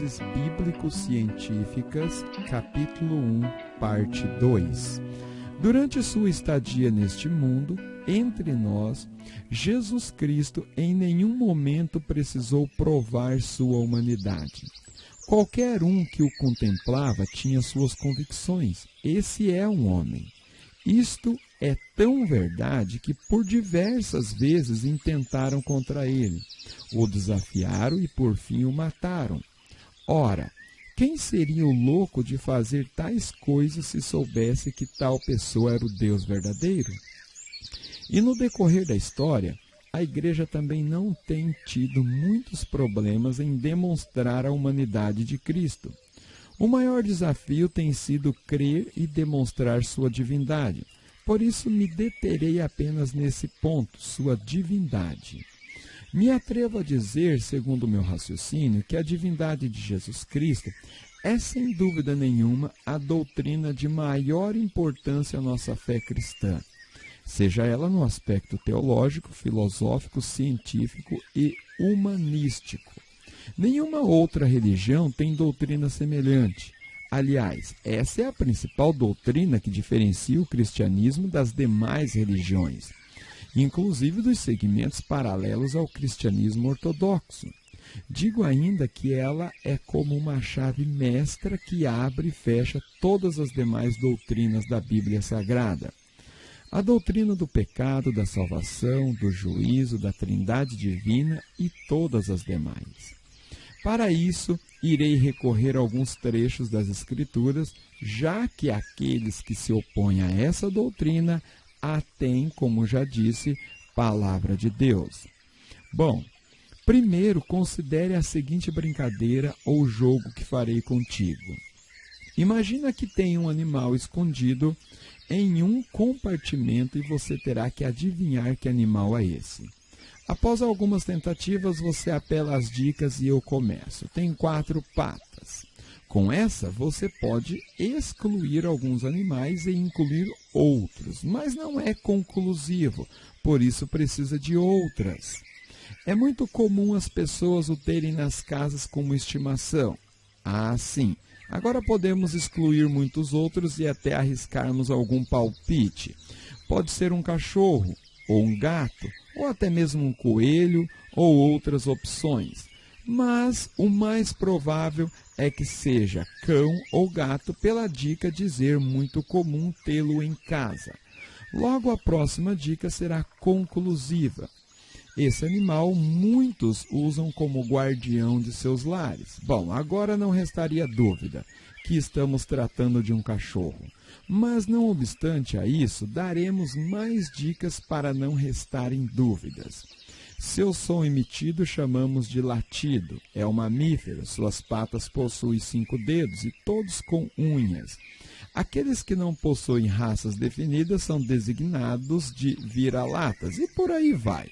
Análises Bíblico-Científicas, capítulo 1, parte 2. Durante sua estadia neste mundo, entre nós, Jesus Cristo em nenhum momento precisou provar sua humanidade. Qualquer um que o contemplava tinha suas convicções. Esse é um homem. Isto é tão verdade que por diversas vezes intentaram contra ele, o desafiaram e por fim o mataram. Ora, quem seria o louco de fazer tais coisas se soubesse que tal pessoa era o Deus verdadeiro? E no decorrer da história, a Igreja também não tem tido muitos problemas em demonstrar a humanidade de Cristo. O maior desafio tem sido crer e demonstrar sua divindade. Por isso me deterei apenas nesse ponto, sua divindade. Me atrevo a dizer, segundo o meu raciocínio, que a divindade de Jesus Cristo é, sem dúvida nenhuma, a doutrina de maior importância à nossa fé cristã, seja ela no aspecto teológico, filosófico, científico e humanístico. Nenhuma outra religião tem doutrina semelhante. Aliás, essa é a principal doutrina que diferencia o cristianismo das demais religiões, inclusive dos segmentos paralelos ao cristianismo ortodoxo. Digo ainda que ela é como uma chave mestra que abre e fecha todas as demais doutrinas da Bíblia Sagrada. A doutrina do pecado, da salvação, do juízo, da trindade divina e todas as demais. Para isso, irei recorrer a alguns trechos das Escrituras, já que aqueles que se opõem a essa doutrina a têm, como já disse, palavra de Deus. Bom, primeiro considere a seguinte brincadeira ou jogo que farei contigo. Imagina que tem um animal escondido em um compartimento e você terá que adivinhar que animal é esse. Após algumas tentativas, você apela às dicas e eu começo. Tem 4 patas. Com essa, você pode excluir alguns animais e incluir outros, mas não é conclusivo, por isso precisa de outras. É muito comum as pessoas o terem nas casas como estimação. Ah, sim. Agora podemos excluir muitos outros e até arriscarmos algum palpite. Pode ser um cachorro, ou um gato, ou até mesmo um coelho, ou outras opções. Mas o mais provável é que seja cão ou gato, pela dica dizer muito comum tê-lo em casa. Logo a próxima dica será conclusiva. Esse animal muitos usam como guardião de seus lares. Bom, agora não restaria dúvida que estamos tratando de um cachorro. Mas não obstante a isso, daremos mais dicas para não restarem dúvidas. Seu som emitido chamamos de latido. É um mamífero, suas patas possuem 5 dedos e todos com unhas. Aqueles que não possuem raças definidas são designados de vira-latas e por aí vai.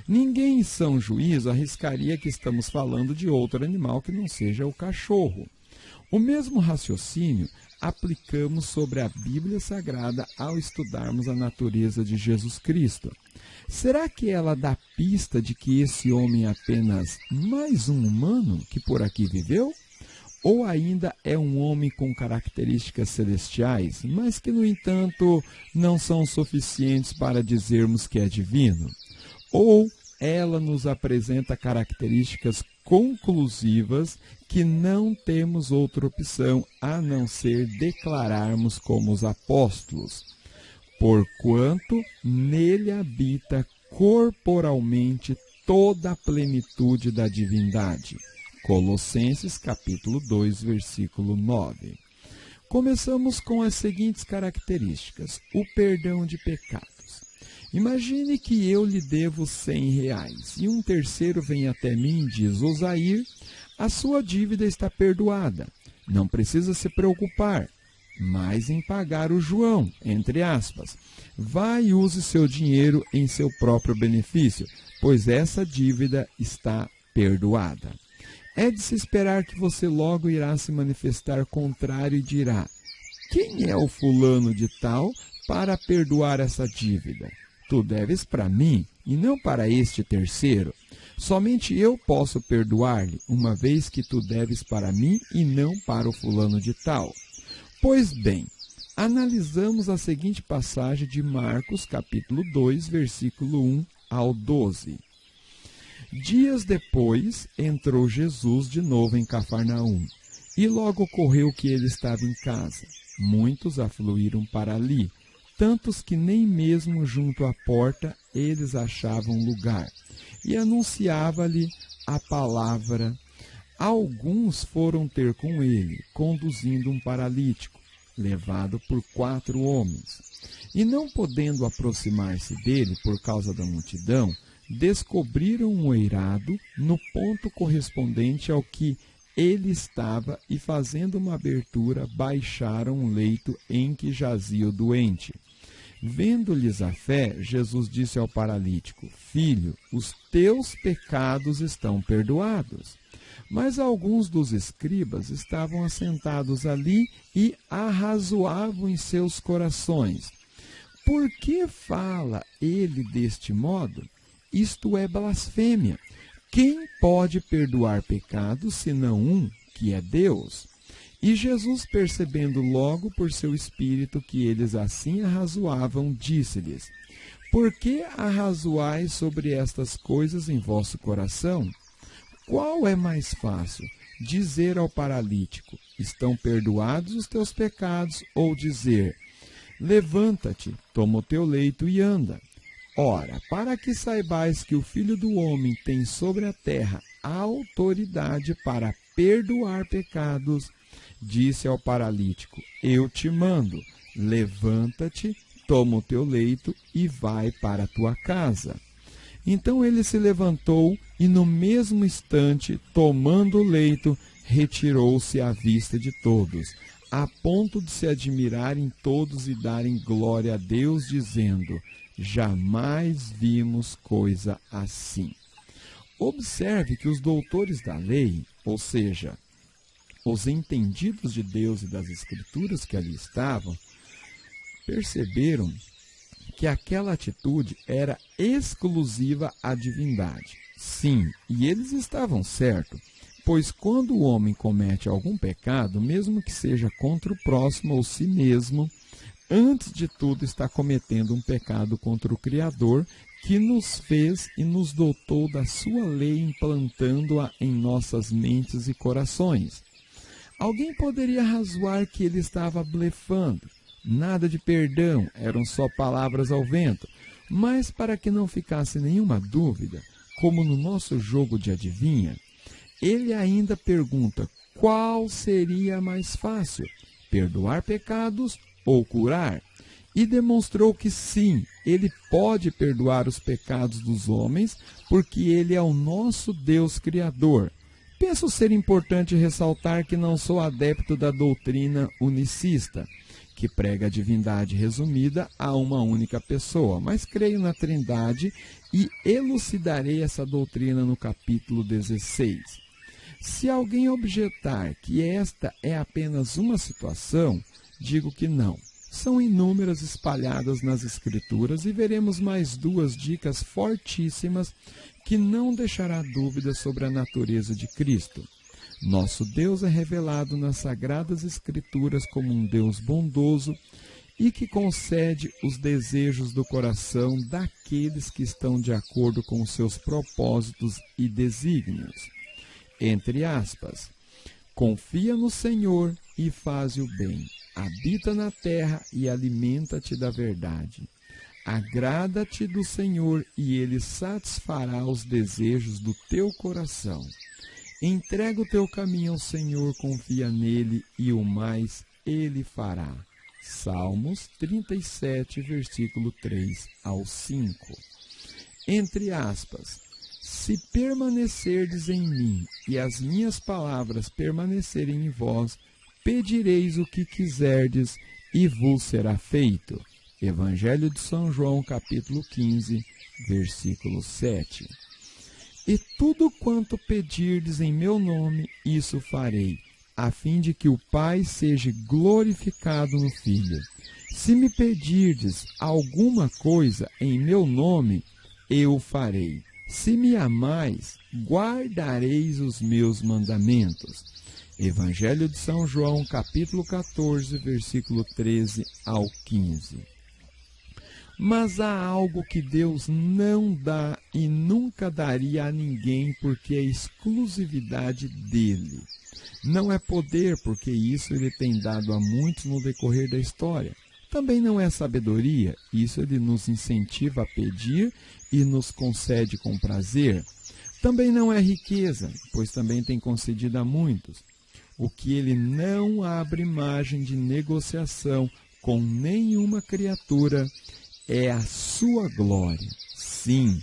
Ninguém em são juízo arriscaria que estamos falando de outro animal que não seja o cachorro. O mesmo raciocínio aplicamos sobre a Bíblia Sagrada ao estudarmos a natureza de Jesus Cristo. Será que ela dá pista de que esse homem é apenas mais um humano que por aqui viveu? Ou ainda é um homem com características celestiais, mas que, no entanto, não são suficientes para dizermos que é divino? Ou ela nos apresenta características conclusivas que não temos outra opção a não ser declararmos como os apóstolos, porquanto nele habita corporalmente toda a plenitude da divindade. Colossenses capítulo 2, versículo 9. Começamos com as seguintes características: o perdão de pecados. Imagine que eu lhe devo R$100 e um terceiro vem até mim e diz: Osair, a sua dívida está perdoada, não precisa se preocupar, mas em pagar o João, entre aspas. Vá e use seu dinheiro em seu próprio benefício, pois essa dívida está perdoada. É de se esperar que você logo irá se manifestar contrário e dirá: quem é o fulano de tal para perdoar essa dívida? Tu deves para mim e não para este terceiro. Somente eu posso perdoar-lhe, uma vez que tu deves para mim e não para o fulano de tal. Pois bem, analisamos a seguinte passagem de Marcos, capítulo 2, versículo 1 ao 12. Dias depois, entrou Jesus de novo em Cafarnaum, e logo ocorreu que ele estava em casa. Muitos afluíram para ali, tantos que nem mesmo junto à porta eles achavam lugar, e anunciava-lhe a palavra. Alguns foram ter com ele, conduzindo um paralítico, levado por 4 homens. E não podendo aproximar-se dele por causa da multidão, descobriram um eirado no ponto correspondente ao que ele estava e, fazendo uma abertura, baixaram um leito em que jazia o doente. Vendo-lhes a fé, Jesus disse ao paralítico: Filho, os teus pecados estão perdoados. Mas alguns dos escribas estavam assentados ali e arrazoavam em seus corações: Por que fala ele deste modo? Isto é blasfêmia. Quem pode perdoar pecados, senão um, que é Deus? E Jesus, percebendo logo por seu espírito que eles assim arrazoavam, disse-lhes: Por que arrazoais sobre estas coisas em vosso coração? Qual é mais fácil, dizer ao paralítico: Estão perdoados os teus pecados, ou dizer: Levanta-te, toma o teu leito e anda? Ora, para que saibais que o Filho do Homem tem sobre a terra a autoridade para perdoar pecados, disse ao paralítico: Eu te mando, levanta-te, toma o teu leito e vai para a tua casa. Então ele se levantou e, no mesmo instante, tomando o leito, retirou-se à vista de todos, a ponto de se admirarem todos e darem glória a Deus, dizendo: Jamais vimos coisa assim. Observe que os doutores da lei, ou seja, os entendidos de Deus e das Escrituras que ali estavam, perceberam que aquela atitude era exclusiva à divindade. Sim, e eles estavam certos, pois quando o homem comete algum pecado, mesmo que seja contra o próximo ou si mesmo, antes de tudo está cometendo um pecado contra o Criador, que nos fez e nos dotou da sua lei, implantando-a em nossas mentes e corações. Alguém poderia razoar que ele estava blefando. Nada de perdão, eram só palavras ao vento. Mas para que não ficasse nenhuma dúvida, como no nosso jogo de adivinha, ele ainda pergunta: qual seria mais fácil, perdoar pecados ou curar? E demonstrou que sim, ele pode perdoar os pecados dos homens, porque ele é o nosso Deus Criador. Penso ser importante ressaltar que não sou adepto da doutrina unicista, que prega a divindade resumida a uma única pessoa, mas creio na Trindade e elucidarei essa doutrina no capítulo 16. Se alguém objetar que esta é apenas uma situação, digo que não. São inúmeras espalhadas nas Escrituras e veremos mais 2 dicas fortíssimas que não deixará dúvida sobre a natureza de Cristo. Nosso Deus é revelado nas Sagradas Escrituras como um Deus bondoso e que concede os desejos do coração daqueles que estão de acordo com os seus propósitos e desígnios. Entre aspas, confia no Senhor e faze o bem. Habita na terra e alimenta-te da verdade. Agrada-te do Senhor e Ele satisfará os desejos do teu coração. Entrega o teu caminho ao Senhor, confia nele e o mais Ele fará. Salmos 37, versículo 3 ao 5. Entre aspas, se permanecerdes em mim e as minhas palavras permanecerem em vós, pedireis o que quiserdes e vos será feito. Evangelho de São João, capítulo 15, versículo 7. E tudo quanto pedirdes em meu nome, isso farei, a fim de que o Pai seja glorificado no Filho. Se me pedirdes alguma coisa em meu nome, eu farei. Se me amais, guardareis os meus mandamentos. Evangelho de São João, capítulo 14, versículo 13 ao 15. Mas há algo que Deus não dá e nunca daria a ninguém, porque é exclusividade dele. Não é poder, porque isso ele tem dado a muitos no decorrer da história. Também não é sabedoria, isso ele nos incentiva a pedir e nos concede com prazer. Também não é riqueza, pois também tem concedido a muitos. O que ele não abre margem de negociação com nenhuma criatura é a sua glória. Sim,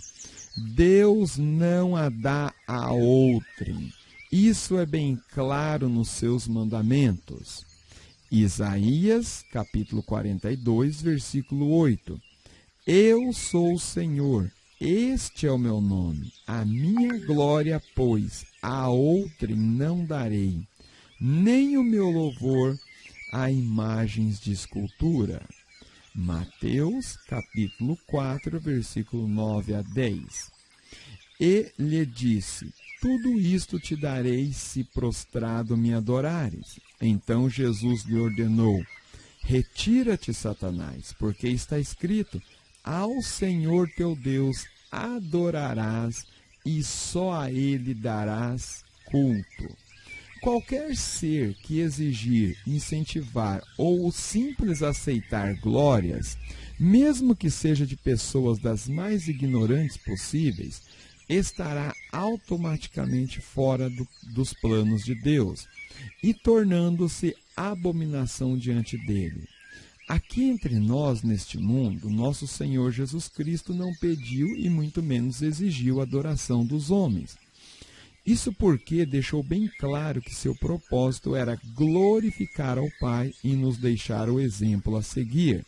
Deus não a dá a outrem. Isso é bem claro nos seus mandamentos. Isaías, capítulo 42, versículo 8. Eu sou o Senhor, este é o meu nome. A minha glória, pois, a outrem não darei, nem o meu louvor a imagens de escultura. Mateus, capítulo 4, versículo 9 a 10. E lhe disse: tudo isto te darei se prostrado me adorares. Então Jesus lhe ordenou: retira-te, Satanás, porque está escrito: ao Senhor teu Deus adorarás e só a ele darás culto. Qualquer ser que exigir, incentivar ou simples aceitar glórias, mesmo que seja de pessoas das mais ignorantes possíveis, estará automaticamente fora dos planos de Deus e tornando-se abominação diante dele. Aqui entre nós, neste mundo, nosso Senhor Jesus Cristo não pediu e muito menos exigiu a adoração dos homens. Isso porque deixou bem claro que seu propósito era glorificar ao Pai e nos deixar o exemplo a seguir.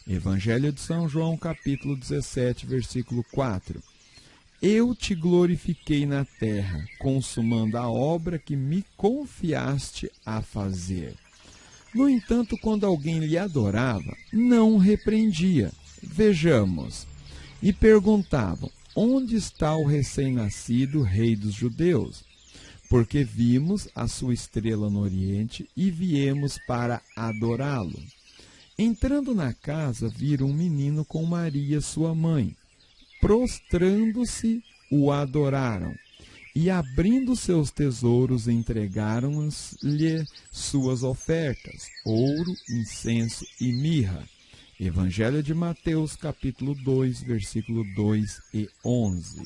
Evangelho de São João, capítulo 17, versículo 4. Eu te glorifiquei na terra, consumando a obra que me confiaste a fazer. No entanto, quando alguém lhe adorava, não repreendia. Vejamos. E perguntavam: onde está o recém-nascido rei dos judeus? Porque vimos a sua estrela no oriente e viemos para adorá-lo. Entrando na casa, viram um menino com Maria, sua mãe. Prostrando-se, o adoraram, e abrindo seus tesouros, entregaram-lhe suas ofertas, ouro, incenso e mirra. Evangelho de Mateus, capítulo 2, versículo 2 e 11.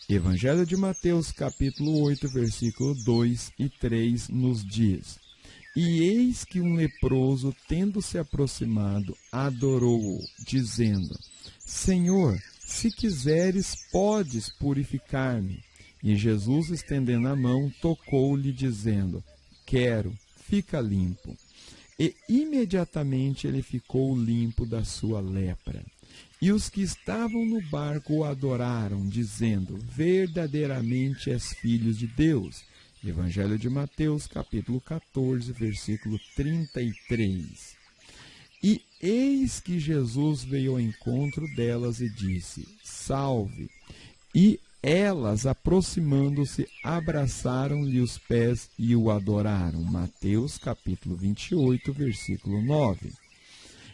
Evangelho de Mateus, capítulo 8, versículo 2 e 3, nos diz: e eis que um leproso, tendo se aproximado, adorou-o, dizendo: Senhor, se quiseres, podes purificar-me. E Jesus, estendendo a mão, tocou-lhe, dizendo: quero, fica limpo. E imediatamente ele ficou limpo da sua lepra. E os que estavam no barco o adoraram, dizendo: verdadeiramente és filho de Deus. Evangelho de Mateus, capítulo 14, versículo 33. E eis que Jesus veio ao encontro delas e disse: salve! E elas, aproximando-se, abraçaram-lhe os pés e o adoraram. Mateus, capítulo 28, versículo 9.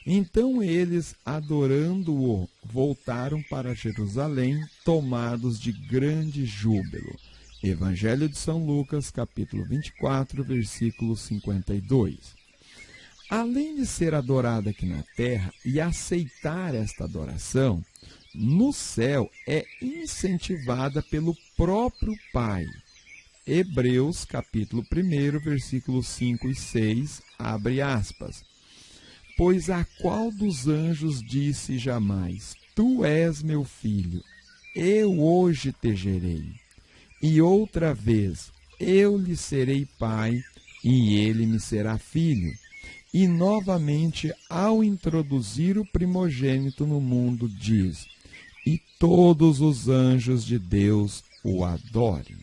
Então eles, adorando-o, voltaram para Jerusalém, tomados de grande júbilo. Evangelho de São Lucas, capítulo 24, versículo 52. Além de ser adorada aqui na terra e aceitar esta adoração, no céu é incentivada pelo próprio Pai. Hebreus, capítulo 1, versículos 5 e 6, abre aspas. Pois a qual dos anjos disse jamais: tu és meu filho, eu hoje te gerei. E outra vez: eu lhe serei pai, e ele me será filho. E novamente, ao introduzir o primogênito no mundo, diz: e todos os anjos de Deus o adorem.